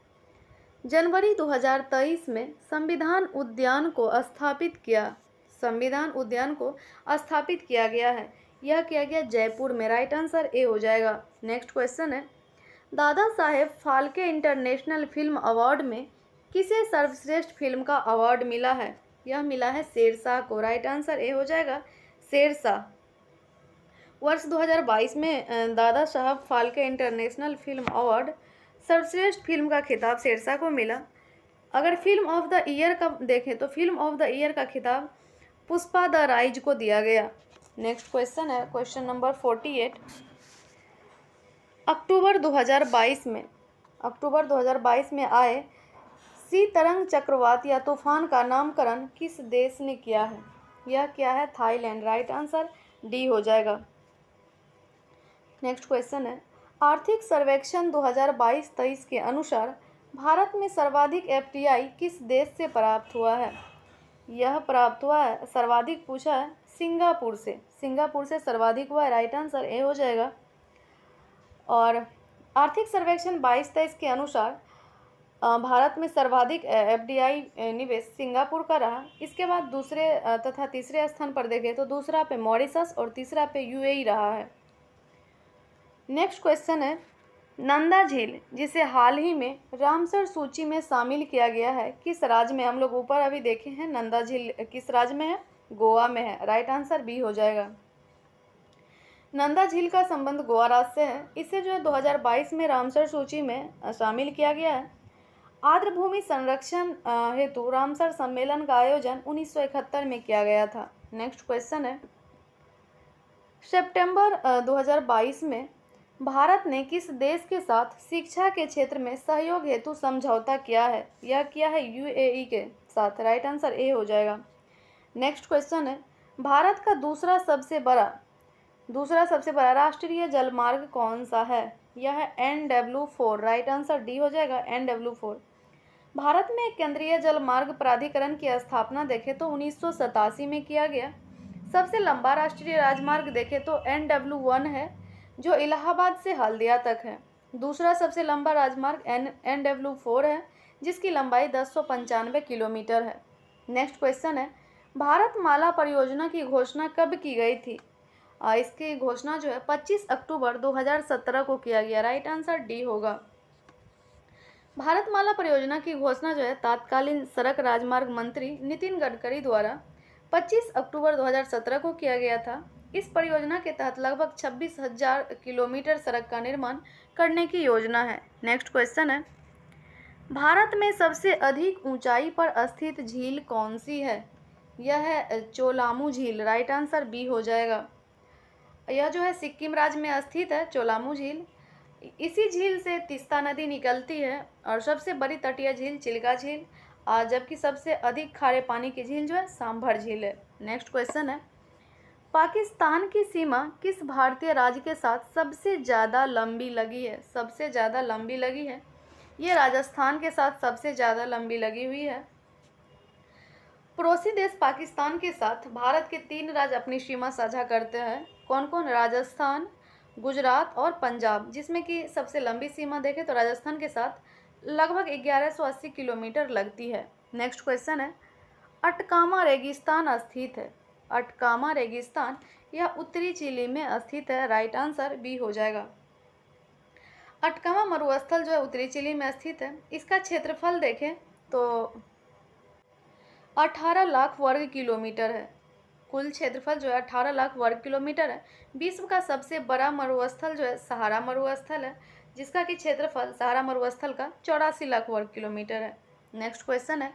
जनवरी 2023 में संविधान उद्यान को स्थापित किया गया है। यह किया गया जयपुर में। राइट आंसर ए हो जाएगा। नेक्स्ट क्वेश्चन है, Dada Saheb Phalke international film award में किसे सर्वश्रेष्ठ फिल्म का अवार्ड मिला है? यह मिला है शेरशाह को। राइट आंसर ए हो जाएगा, शेरशाह। वर्ष 2022 में Dada Saheb Phalke international film award सर्वश्रेष्ठ फिल्म का खिताब शेरशाह को मिला। अगर फिल्म ऑफ द ईयर का देखें तो फिल्म ऑफ द ईयर का खिताब पुष्पा द राइज को दिया गया। नेक्स्ट क्वेश्चन है क्वेश्चन नंबर 48। अक्टूबर 2022 में आए सी तरंग चक्रवात या तूफान का नामकरण किस देश ने किया है? यह क्या है? थाईलैंड। राइट आंसर डी हो जाएगा। नेक्स्ट क्वेश्चन है, आर्थिक सर्वेक्षण 2022-23 के अनुसार भारत में सर्वाधिक एफडीआई किस देश से प्राप्त हुआ है? यह प्राप्त हुआ है, सर्वाधिक पूछा है सिंगापुर से सर्वाधिक हुआ है। राइट आंसर ए हो जाएगा। और आर्थिक सर्वेक्षण 22-23 के अनुसार भारत में सर्वाधिक एफडीआई निवेश सिंगापुर का रहा। इसके बाद दूसरे तथा तीसरे स्थान पर देखें तो दूसरा पे मॉरिशस और तीसरा पे यूएई रहा है। नेक्स्ट क्वेश्चन है, नंदा झील जिसे हाल ही में रामसर सूची में शामिल किया गया है किस राज्य में? हम लोग ऊपर अभी देखे हैं नंदा झील किस राज्य में है? गोवा में है। राइट आंसर बी हो जाएगा। नंदा झील का संबंध गोवा राज्य से है। इसे जो है 2022 में रामसर सूची में शामिल किया गया है। आर्द्रभूमि संरक्षण हेतु रामसर सम्मेलन का आयोजन 1971 में किया गया था। नेक्स्ट क्वेश्चन है, सितंबर 2022 में भारत ने किस देश के साथ शिक्षा के क्षेत्र में सहयोग हेतु समझौता किया है? यह किया है यूएई के साथ। राइट आंसर ए हो जाएगा। नेक्स्ट क्वेश्चन है, भारत का दूसरा सबसे बड़ा राष्ट्रीय जलमार्ग कौन सा है? यह है NW4। राइट आंसर डी हो जाएगा, NW4। भारत में केंद्रीय जलमार्ग प्राधिकरण की स्थापना देखें तो 1987 में किया गया। सबसे लंबा राष्ट्रीय राजमार्ग देखें तो NW1 है जो इलाहाबाद से हल्दिया तक है। दूसरा सबसे लंबा राजमार्ग NW4 है जिसकी लंबाई 1095 किलोमीटर है। नेक्स्ट क्वेश्चन है, भारतमाला परियोजना की घोषणा कब की गई थी? इसकी घोषणा जो है 25 अक्टूबर 2017 को किया गया। राइट आंसर डी होगा। भारतमाला परियोजना की घोषणा जो है तत्कालीन सड़क राजमार्ग मंत्री नितिन गडकरी द्वारा 25 अक्टूबर 2017 को किया गया था। इस परियोजना के तहत लगभग 26,000 किलोमीटर सड़क का निर्माण करने की योजना है। नेक्स्ट क्वेश्चन है, भारत में सबसे अधिक ऊंचाई पर स्थित झील कौन सी है? यह है चोलामू झील। राइट आंसर बी हो जाएगा। यह जो है सिक्किम राज्य में स्थित है चोलामू झील। इसी झील से तीस्ता नदी निकलती है और सबसे बड़ी तटीय झील चिल्का झील, जबकि सबसे अधिक खारे पानी की झील जो है सांभर झील है। नेक्स्ट क्वेश्चन है, पाकिस्तान की सीमा किस भारतीय राज्य के साथ सबसे ज़्यादा लंबी लगी है? ये राजस्थान के साथ सबसे ज़्यादा लंबी लगी हुई है। पड़ोसी देश पाकिस्तान के साथ भारत के 3 राज्य अपनी सीमा साझा करते हैं। कौन कौन? राजस्थान, गुजरात और पंजाब, जिसमें कि सबसे लंबी सीमा देखें तो राजस्थान के साथ लगभग 1180 किलोमीटर लगती है। नेक्स्ट क्वेश्चन है, अटकामा रेगिस्तान स्थित है। अटकामा रेगिस्तान यह उत्तरी चिली में स्थित है। राइट आंसर बी हो जाएगा। अटकामा मरुस्थल जो है उत्तरी चिली में स्थित है। इसका क्षेत्रफल देखें तो 18 लाख वर्ग किलोमीटर है। कुल क्षेत्रफल जो है 18 लाख वर्ग किलोमीटर है। विश्व का सबसे बड़ा मरुस्थल जो है सहारा मरुस्थल है, जिसका कि क्षेत्रफल सहारा मरुस्थल का 84 लाख वर्ग किलोमीटर है। नेक्स्ट क्वेश्चन है,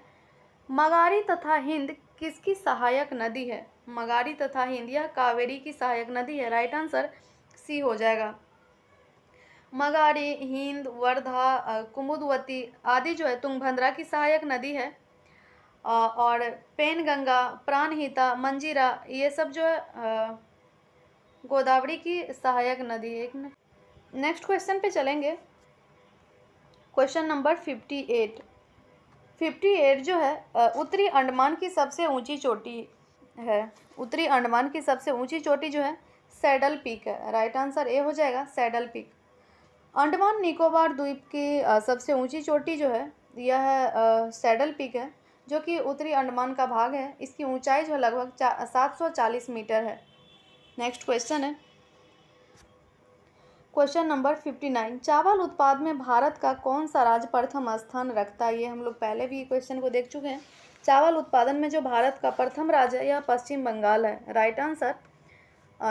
मगारी तथा हिंद किसकी सहायक नदी है? मगारी तथा हिंद यह कावेरी की सहायक नदी है। राइट आंसर सी हो जाएगा। मगारी, हिंद, वर्धा, कुमुदवती आदि जो है तुंगभद्रा की सहायक नदी है। और पेनगंगा, प्राणहिता, मंजीरा ये सब जो है गोदावरी की सहायक नदी है। नेक्स्ट क्वेश्चन पे चलेंगे। क्वेश्चन नंबर 58 जो है उत्तरी अंडमान की सबसे ऊंची चोटी है। उत्तरी अंडमान की सबसे ऊंची चोटी जो है सैडल पीक है। राइट आंसर ए हो जाएगा, सैडल पीक। अंडमान निकोबार द्वीप की सबसे ऊंची चोटी जो है यह सैडल पीक है, जो कि उत्तरी अंडमान का भाग है। इसकी ऊंचाई जो है लगभग 740 मीटर है। नेक्स्ट क्वेश्चन है क्वेश्चन नंबर 59, चावल उत्पाद में भारत का कौन सा राज्य प्रथम स्थान रखता है? ये हम लोग पहले भी क्वेश्चन को देख चुके हैं। चावल उत्पादन में जो भारत का प्रथम राज्य है यह पश्चिम बंगाल है। राइट आंसर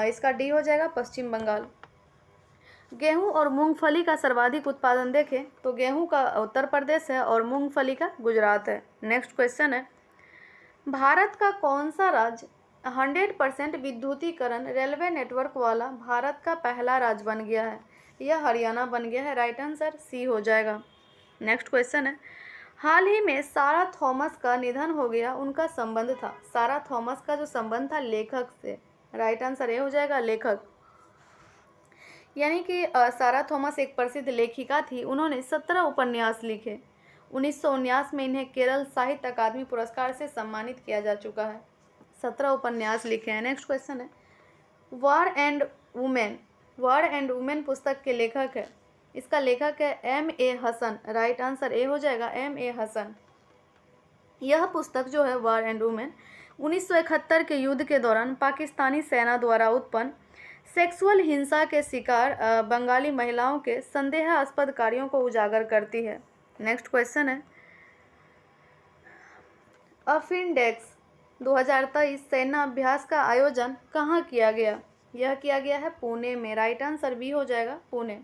इसका डी हो जाएगा, पश्चिम बंगाल। गेहूं और मूंगफली का सर्वाधिक उत्पादन देखें तो गेहूं का उत्तर प्रदेश है और मूंगफली का गुजरात है। नेक्स्ट क्वेश्चन है, भारत का कौन सा राज्य 100% विद्युतीकरण रेलवे नेटवर्क वाला भारत का पहला राज्य बन गया है? यह हरियाणा बन गया है। राइट आंसर सी हो जाएगा। नेक्स्ट क्वेश्चन है, हाल ही में सारा थॉमस का निधन हो गया, उनका संबंध था। सारा थॉमस का जो संबंध था लेखक से। राइट आंसर ये हो जाएगा लेखक। यानी कि सारा थॉमस एक प्रसिद्ध लेखिका थी। उन्होंने 17 उपन्यास लिखे। 1919 में इन्हें केरल साहित्य अकादमी पुरस्कार से सम्मानित किया जा चुका है। 17 उपन्यास लिखे हैं। नेक्स्ट क्वेश्चन है, war and women. War and women पुस्तक के लेखक है, इसका लेखक है M.A. Hasan. Right answer A हो जाएगा M.A. हसन। यह पुस्तक जो है वॉर एंड वुमेन 1971 के युद्ध के दौरान पाकिस्तानी सेना द्वारा उत्पन्न सेक्सुअल हिंसा के शिकार बंगाली महिलाओं के संदेहास्पद कार्यों को उजागर करती है। नेक्स्ट क्वेश्चन है, अफिनडेक्स 2023 सेना अभ्यास का आयोजन कहाँ किया गया? यह किया गया है पुणे में। राइट आंसर बी हो जाएगा पुणे।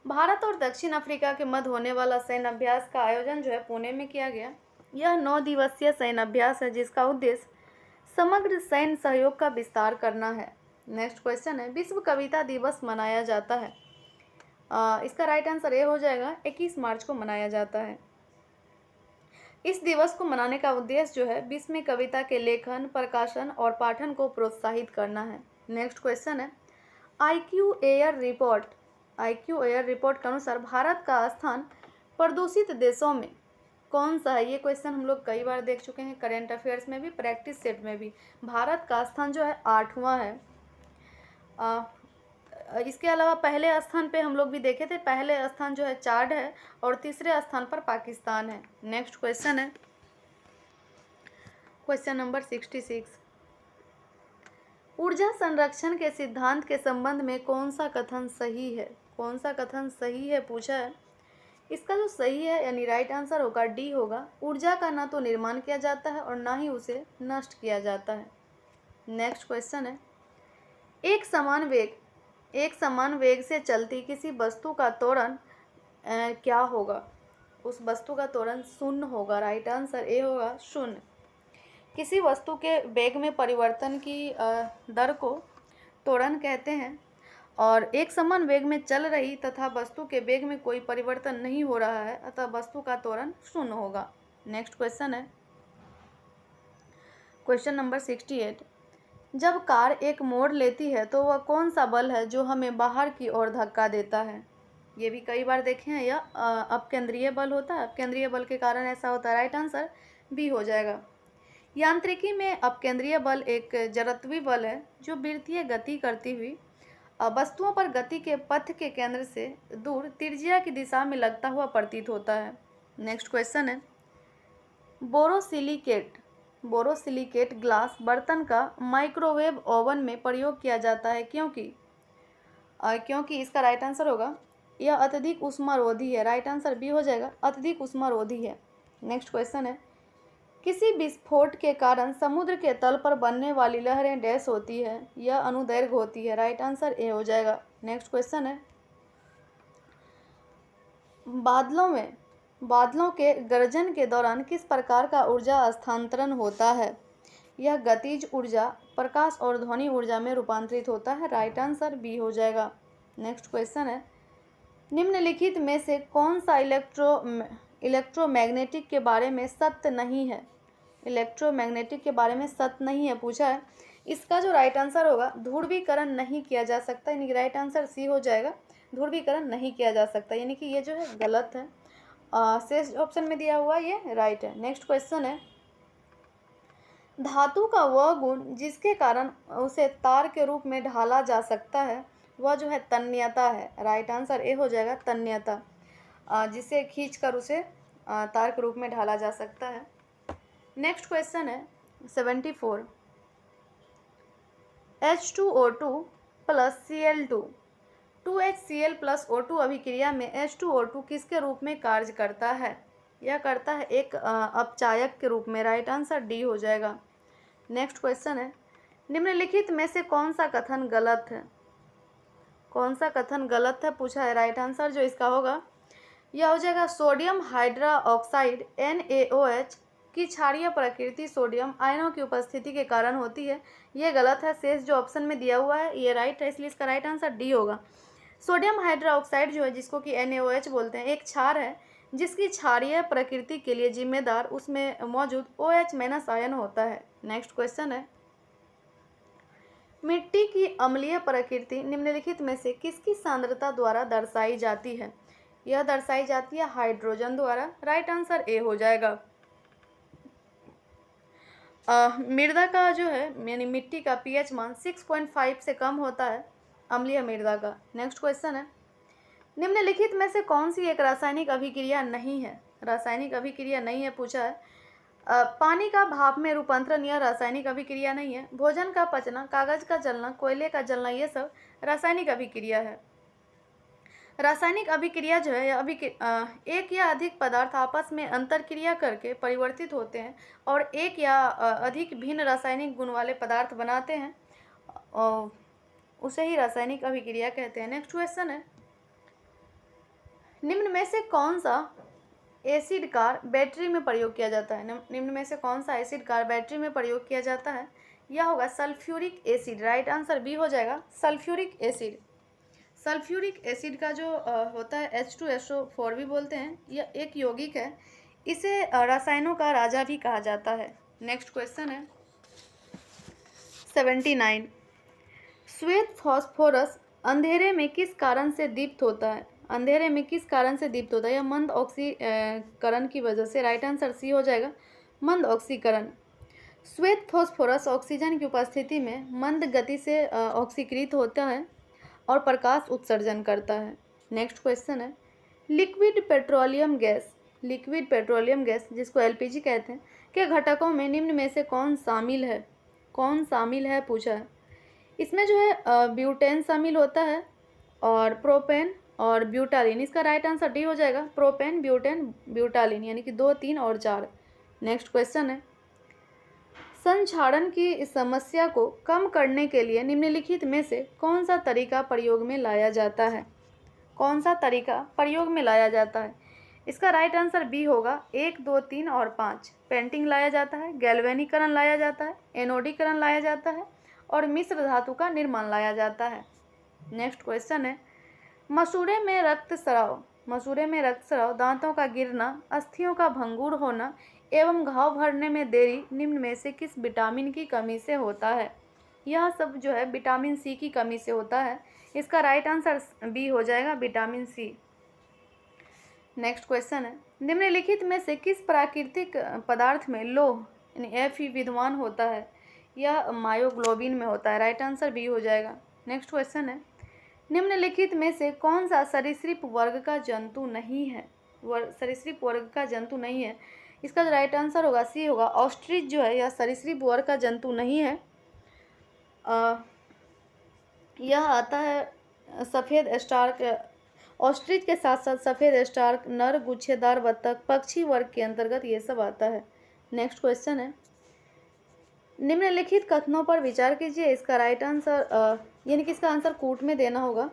भारत और दक्षिण अफ्रीका के मध्य होने वाला सैन्य अभ्यास का आयोजन जो है पुणे में किया गया। यह 9 दिवसीय सैन्य अभ्यास है जिसका उद्देश्य समग्र सैन्य सहयोग का विस्तार करना है। नेक्स्ट क्वेश्चन है, विश्व कविता दिवस मनाया जाता है। इसका राइट आंसर ये हो जाएगा 21 मार्च को मनाया जाता है। इस दिवस को मनाने का उद्देश्य जो है विश्व में कविता के लेखन, प्रकाशन और पाठन को प्रोत्साहित करना है। नेक्स्ट क्वेश्चन है, IQ air report. IQ air report के अनुसार भारत का स्थान प्रदूषित देशों में कौन सा है? ये क्वेश्चन हम लोग कई बार देख चुके हैं, करेंट अफेयर्स में भी, प्रैक्टिस सेट में भी। भारत का स्थान जो है 8वां है। इसके अलावा पहले स्थान पे हम लोग भी देखे थे, पहले स्थान जो है चाड है और तीसरे स्थान पर पाकिस्तान है। नेक्स्ट क्वेश्चन है क्वेश्चन नंबर 66, ऊर्जा संरक्षण के सिद्धांत के संबंध में कौन सा कथन सही है? कौन सा कथन सही है पूछा है। इसका जो सही है यानी राइट आंसर होगा डी होगा, ऊर्जा का ना तो निर्माण किया जाता है और ना ही उसे नष्ट किया जाता है। नेक्स्ट क्वेश्चन है, एक समान वेग से चलती किसी वस्तु का त्वरण क्या होगा? उस वस्तु का त्वरण शून्य होगा। राइट आंसर ए होगा शून्य। किसी वस्तु के वेग में परिवर्तन की दर को त्वरण कहते हैं और एक समान वेग में चल रही तथा वस्तु के वेग में कोई परिवर्तन नहीं हो रहा है अतः वस्तु का त्वरण शून्य होगा। नेक्स्ट क्वेश्चन है क्वेश्चन नंबर 68, जब कार एक मोड़ लेती है तो वह कौन सा बल है जो हमें बाहर की ओर धक्का देता है? ये भी कई बार देखे हैं, यह अपकेंद्रीय बल होता है। अपकेंद्रीय बल के कारण ऐसा होता है। राइट आंसर बी हो जाएगा। यांत्रिकी में अपकेंद्रीय बल एक जड़त्वीय बल है जो वृत्तीय गति करती हुई वस्तुओं पर गति के पथ के केंद्र से दूर त्रिज्या की दिशा में लगता हुआ प्रतीत होता है। नेक्स्ट क्वेश्चन है, बोरोसिलिकेट ग्लास बर्तन का माइक्रोवेव ओवन में प्रयोग किया जाता है क्योंकि इसका राइट आंसर होगा यह अत्यधिक ऊष्मारोधी है। राइट आंसर बी हो जाएगा, अत्यधिक ऊष्मारोधी है। नेक्स्ट क्वेश्चन है, किसी विस्फोट के कारण समुद्र के तल पर बनने वाली लहरें डैश होती है, यह अनुदैर्घ्य होती है। राइट आंसर ए हो जाएगा। नेक्स्ट क्वेश्चन है, बादलों के गर्जन के दौरान किस प्रकार का ऊर्जा स्थानांतरण होता है? यह गतिज ऊर्जा, प्रकाश और ध्वनि ऊर्जा में रूपांतरित होता है। राइट आंसर बी हो जाएगा। नेक्स्ट क्वेश्चन है, निम्नलिखित में से कौन सा इलेक्ट्रोमैग्नेटिक के बारे में सत्य नहीं है? इलेक्ट्रोमैग्नेटिक के बारे में सत्य नहीं है पूछा है। इसका जो राइट आंसर होगा ध्रुवीकरण नहीं किया जा सकता, यानी कि राइट आंसर सी हो जाएगा, ध्रुवीकरण नहीं किया जा सकता, यानी कि ये जो है गलत है। शेष ऑप्शन में दिया हुआ ये राइट है। नेक्स्ट क्वेश्चन है, धातु का वह गुण जिसके कारण उसे तार के रूप में ढाला जा सकता है वह जो है तन्यता है। राइट आंसर ए हो जाएगा तन्यता, जिसे खींचकर उसे तार के रूप में ढाला जा सकता है। नेक्स्ट क्वेश्चन है 74, H2O2 plus Cl2 2HCl plus O2 अभिक्रिया में H2O2 किसके रूप में कार्य करता है? यह करता है एक अपचायक के रूप में। राइट आंसर डी हो जाएगा। नेक्स्ट क्वेश्चन है, निम्नलिखित में से कौन सा कथन गलत है? कौन सा कथन गलत है पूछा है। राइट आंसर जो इसका होगा यह हो जाएगा सोडियम हाइड्रोक्साइड NaOH की क्षारीय प्रकृति सोडियम आयनों की उपस्थिति के कारण होती है। ये गलत है। शेष जो ऑप्शन में दिया हुआ है ये राइट है, इसलिए इसका राइट आंसर डी होगा। सोडियम हाइड्रोक्साइड जो है, जिसको कि NaOH बोलते हैं, एक क्षार है जिसकी क्षारीय प्रकृति के लिए जिम्मेदार उसमें मौजूद OH- आयन होता है। नेक्स्ट क्वेश्चन है, मिट्टी की अम्लीय प्रकृति निम्नलिखित में से किसकी सांद्रता द्वारा दर्शाई जाती है? यह दर्शाई जाती है हाइड्रोजन द्वारा। राइट आंसर ए हो जाएगा। मृदा का जो है यानी मिट्टी का pH मान 6.5 से कम होता है अम्लीय मृदा का। नेक्स्ट क्वेश्चन है, निम्नलिखित में से कौन सी एक रासायनिक अभिक्रिया नहीं है? रासायनिक अभिक्रिया नहीं है पूछा है। पानी का भाप में रूपांतरण यह रासायनिक अभिक्रिया नहीं है। भोजन का पचना, कागज का जलना, कोयले का जलना, ये सब रासायनिक अभिक्रिया है। रासायनिक अभिक्रिया जो है एक या अधिक पदार्थ आपस में अंतरक्रिया करके परिवर्तित होते हैं और एक या अधिक भिन्न रासायनिक गुण वाले पदार्थ बनाते हैं और उसे ही रासायनिक अभिक्रिया कहते हैं। नेक्स्ट क्वेश्चन है, निम्न में से कौन सा एसिड कार बैटरी में प्रयोग किया जाता है? निम्न में से कौन सा एसिड कार बैटरी में प्रयोग किया जाता है? यह होगा sulphuric acid. Right answer B हो जाएगा, सल्फ्यूरिक एसिड। सल्फ्यूरिक एसिड का जो होता है H2SO4 भी बोलते हैं, यह एक यौगिक है। इसे रसायनों का राजा भी कहा जाता है। नेक्स्ट क्वेश्चन है 79, श्वेत फास्फोरस अंधेरे में किस कारण से दीप्त होता है? अंधेरे में किस कारण से दीप्त होता है? यह मंद ऑक्सीकरण की वजह से। राइट आंसर सी हो जाएगा, मंद ऑक्सीकरण। श्वेत फास्फोरस ऑक्सीजन की उपस्थिति में मंद गति से ऑक्सीकृत होता है और प्रकाश उत्सर्जन करता है। नेक्स्ट क्वेश्चन है, लिक्विड पेट्रोलियम गैस जिसको LPG कहते हैं के घटकों में निम्न में से कौन शामिल है? कौन शामिल है पूछा है। इसमें जो है ब्यूटेन शामिल होता है और प्रोपेन और ब्यूटालिन। इसका राइट आंसर डी हो जाएगा, प्रोपेन, ब्यूटेन, ब्यूटालिन, यानी कि 2, 3 और 4। नेक्स्ट क्वेश्चन है, संक्षारण की समस्या को कम करने के लिए निम्नलिखित में से कौन सा तरीका प्रयोग में लाया जाता है? कौन सा तरीका प्रयोग में लाया जाता है? इसका राइट आंसर बी होगा, 1, 2, 3 और 5। पेंटिंग लाया जाता है, गैल्वेनीकरण लाया जाता है, एनोडीकरण लाया जाता है और मिश्र धातु का निर्माण लाया जाता है। नेक्स्ट क्वेश्चन है, मसूड़े में रक्तस्राव, दांतों का गिरना, अस्थियों का भंगुर होना एवं घाव भरने में देरी निम्न में से किस विटामिन की कमी से होता है? यह सब जो है विटामिन सी की कमी से होता है। इसका राइट आंसर बी हो जाएगा, विटामिन सी। नेक्स्ट क्वेश्चन है, निम्नलिखित में से किस प्राकृतिक पदार्थ में लौह यानी Fe विद्यमान होता है? यह मायोग्लोबिन में होता है। राइट आंसर बी हो जाएगा। नेक्स्ट क्वेश्चन है, निम्नलिखित में से कौन सा सरीसृप वर्ग का जंतु नहीं है? सरीसृप वर्ग का जंतु नहीं है। इसका जो राइट आंसर होगा सी होगा, ऑस्ट्रिच जो है यह सरीसृप वर्ग का जंतु नहीं है। यह आता है सफ़ेद स्टार्क, ऑस्ट्रिच के साथ साथ सफ़ेद स्टार्क, नर गुच्छेदार बत्तख, पक्षी वर्ग के अंतर्गत ये सब आता है। नेक्स्ट क्वेश्चन है, निम्नलिखित कथनों पर विचार कीजिए। इसका राइट आंसर यानी कि इसका आंसर कूट में देना होगा।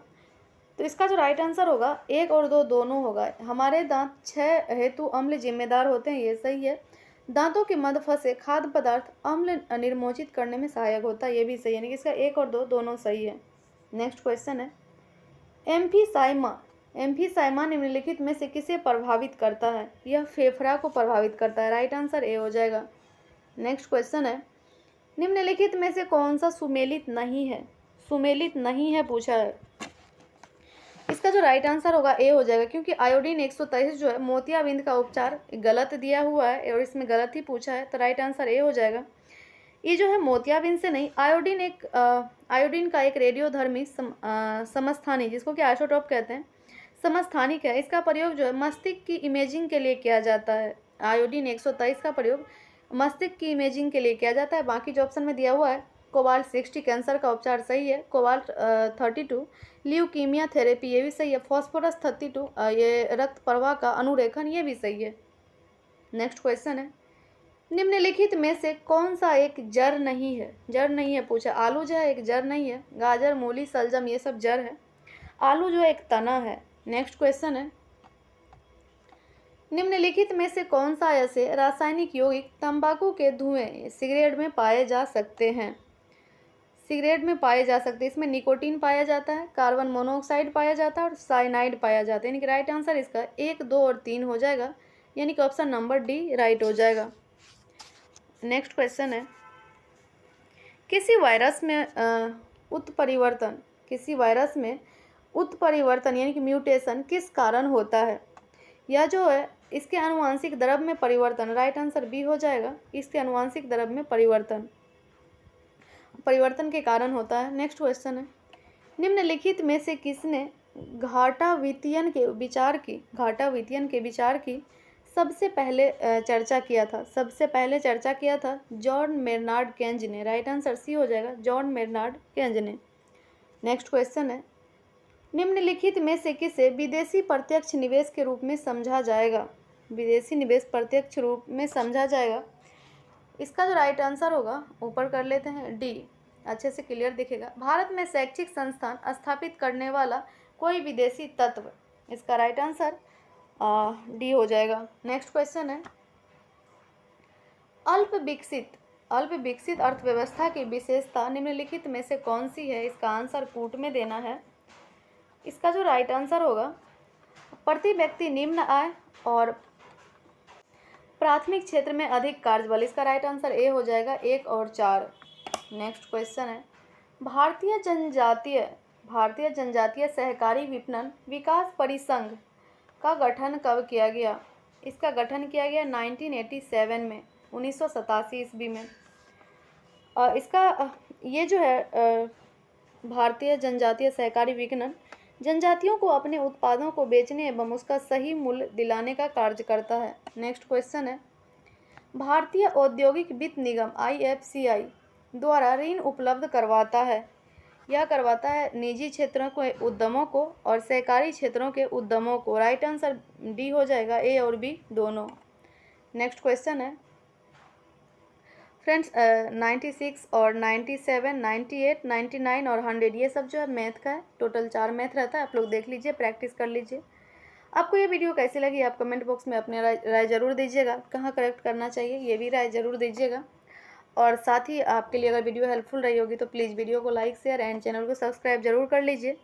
तो इसका जो राइट आंसर होगा 1 और 2 दोनों होगा। हमारे दांत 6 हेतु अम्ल जिम्मेदार होते हैं, ये सही है। दांतों के मध्य फंसे खाद्य पदार्थ अम्ल निर्मोचित करने में सहायक होता है, ये भी सही है। यानी कि इसका 1 और 2 दोनों सही है। नेक्स्ट क्वेश्चन है, एम्फीसाइमा निम्नलिखित में से किसे प्रभावित करता है? यह फेफड़ा को प्रभावित करता है। राइट आंसर ए हो जाएगा। नेक्स्ट क्वेश्चन है, निम्नलिखित में से कौन सा सुमेलित नहीं है? सुमेलित नहीं है पूछा है। इसका जो राइट आंसर होगा ए हो जाएगा, क्योंकि आयोडीन 123 जो है मोतियाबिंद का उपचार गलत दिया हुआ है और इसमें गलत ही पूछा है, तो राइट आंसर ए हो जाएगा। ये जो है मोतियाबिंद से नहीं, आयोडीन का एक रेडियोधर्मी समस्थानी जिसको कि आइसोटोप कहते हैं, समस्थानिक है। इसका प्रयोग जो है मस्तिष्क की इमेजिंग के लिए किया जाता है। आयोडीन 123 का प्रयोग मस्तिष्क की इमेजिंग के लिए किया जाता है। बाकी जो ऑप्शन में दिया हुआ है, कोबाल्ट 60 कैंसर का उपचार सही है, कोबाल्ट 32 ल्यूकीमिया थेरेपी ये भी सही है, फास्फोरस 32 ये रक्त प्रवाह का अनुरेखन ये भी सही है। नेक्स्ट क्वेश्चन है, निम्नलिखित में से कौन सा एक जड़ नहीं है? जड़ नहीं है पूछा। आलू जो है एक जड़ नहीं है, गाजर, मूली, सलजम ये सब जड़ है, आलू जो एक तना है। नेक्स्ट क्वेश्चन है, निम्नलिखित में से कौन सा ऐसे रासायनिक यौगिक तंबाकू के धुएं सिगरेट में पाए जा सकते हैं? सिगरेट में पाए जा सकते हैं। इसमें निकोटीन पाया जाता है, कार्बन मोनोऑक्साइड पाया जाता है और साइनाइड पाया जाता है। यानी कि राइट आंसर इसका 1, 2 और 3 हो जाएगा, यानी कि ऑप्शन नंबर डी राइट हो जाएगा। नेक्स्ट क्वेश्चन है, किसी वायरस में उत्परिवर्तन यानी कि म्यूटेशन किस कारण होता है? या जो है इसके आनुवांशिक द्रव्य में परिवर्तन, राइट आंसर बी हो जाएगा। इसके आनुवांशिक द्रव्य में परिवर्तन के कारण होता है। नेक्स्ट क्वेश्चन है, निम्नलिखित में से किसने घाटावितियन के विचार की सबसे पहले चर्चा किया था? जॉन मेर्नार्ड केंज ने, राइट आंसर सी हो जाएगा, जॉन मेर्नार्ड केंज ने। नेक्स्ट क्वेश्चन है, निम्नलिखित में से किसे विदेशी प्रत्यक्ष निवेश के रूप में समझा जाएगा? विदेशी निवेश प्रत्यक्ष रूप में समझा जाएगा। इसका जो राइट आंसर होगा ऊपर कर लेते हैं, डी, अच्छे से क्लियर दिखेगा। भारत में शैक्षिक संस्थान स्थापित करने वाला कोई विदेशी तत्व, इसका राइट आंसर डी हो जाएगा। नेक्स्ट क्वेश्चन है, अल्प विकसित अर्थव्यवस्था की विशेषता निम्नलिखित में से कौन सी है? इसका आंसर कूट में देना है। इसका जो राइट आंसर होगा, प्रति व्यक्ति निम्न आय और प्राथमिक क्षेत्र में अधिक कार्यबल, इसका राइट आंसर ए हो जाएगा, 1 और 4। नेक्स्ट क्वेश्चन है, भारतीय जनजातीय सहकारी विपणन विकास परिसंघ का गठन कब किया गया? इसका गठन किया गया 1987 में, 1987 ईस्वी में। इसका ये जो है भारतीय जनजातीय सहकारी विपणन जनजातियों को अपने उत्पादों को बेचने एवं उसका सही मूल्य दिलाने का कार्य करता है। नेक्स्ट क्वेश्चन है, भारतीय औद्योगिक वित्त निगम IFCI द्वारा ऋण उपलब्ध करवाता है निजी क्षेत्रों के उद्यमों को और सहकारी क्षेत्रों के उद्यमों को, राइट आंसर डी हो जाएगा, ए और बी दोनों। नेक्स्ट क्वेश्चन है फ्रेंड्स, 96 और 97, 98, 99 और 100 ये सब जो है मैथ का है, टोटल 4 मैथ रहता है। आप लोग देख लीजिए, प्रैक्टिस कर लीजिए। आपको ये वीडियो कैसी लगी आप कमेंट बॉक्स में अपने राय ज़रूर दीजिएगा, कहाँ करेक्ट करना चाहिए ये भी राय ज़रूर दीजिएगा। और साथ ही आपके लिए अगर वीडियो हेल्पफुल रही होगी तो प्लीज़ वीडियो को लाइक, शेयर एंड चैनल को सब्सक्राइब जरूर कर लीजिए।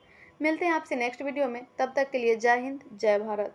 मिलते हैं आपसे नेक्स्ट वीडियो में, तब तक के लिए जय हिंद, जय भारत।